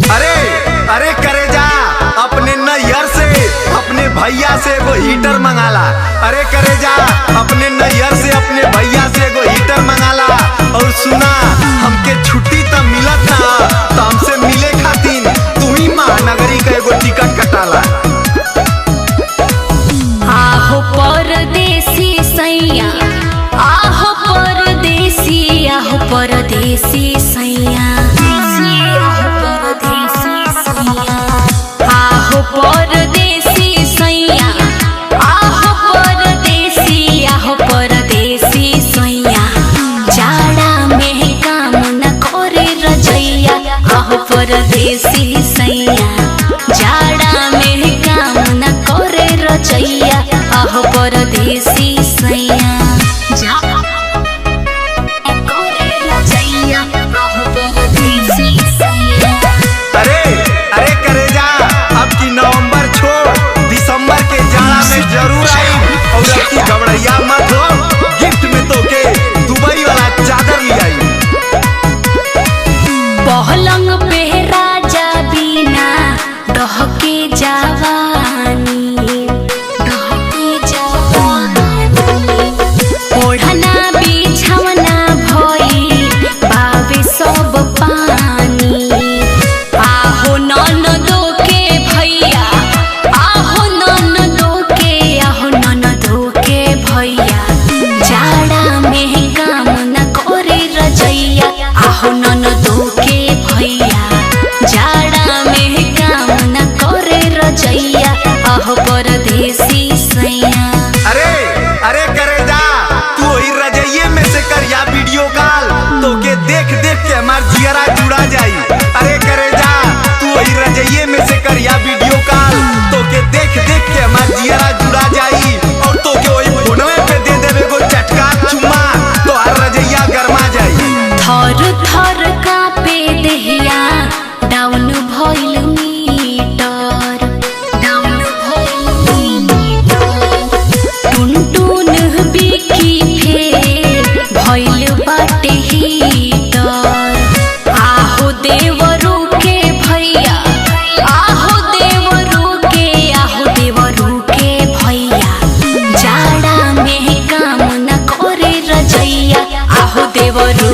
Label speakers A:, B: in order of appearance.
A: अरे अरे करे जा अपने नैयर से अपने भैया से एगो हीटर मंगाला। अरे करे जा अपने नैयर से अपने भैया से एगो हीटर मंगाला। और सुना हमके छुट्टी तो मिलत ना, तो हमसे मिले खातिर तू ही महानगरी का एगो टिकट कटाला।
B: आहो परदेसी सैया, आहो परदेसी, आहो परदेसी सैया, आहो परदेसी सैया, आहो परदेसी, आहो परदेसी सैया। जाड़ा में काम न करे रजैया, आहो परदेसी सैया। जाड़ा में काम न करे रजैया, आहो परदेसी सैया।
A: अरे अरे करे जा अब की नवंबर छोड़ दिसंबर के जाड़ा में जरूर आई। और अब की घबराइया मत हो, गिफ्ट में तो के दुबई वाला चादर ले आई।
B: पहलंग पे राजा बिना डहके जवानी, डहके जवानी। ओढ़ना बिछवना भई बावे सब पानी। आहो ननदो के भैया, आहो ननदो के, आहो ननदो के भैया। जाड़ा में काम न करे रजैया, आहो ननदो के भैया। जाड़ा में काम न करे रजैया, आहो परदेसी सैया।
A: अरे अरे करे जा तू वही रजइये में से करिया वीडियो कॉल, तो के देख देख के हमार जियरा जुड़ा जाई। अरे करे जा तू वही रजइये में से करिया वीडियो कॉल, तो के देख देख के हमार जियरा जुड़ा जाई। और तो के वही फोनवे पे दे देवे गो चटका चुम्मा, तो हर रजइया गरमा जाई।
B: थर थर कापे देहिया डाउन भइल मीटर, डाउन भइल मीटर। टुन टुन बिकी फेर भइल बाटे हीटर। आहो देवरू के भैया, आहो देवरू के, आहो देवरू के भैया। जाड़ा में काम न करे रजैया, आहो देवरू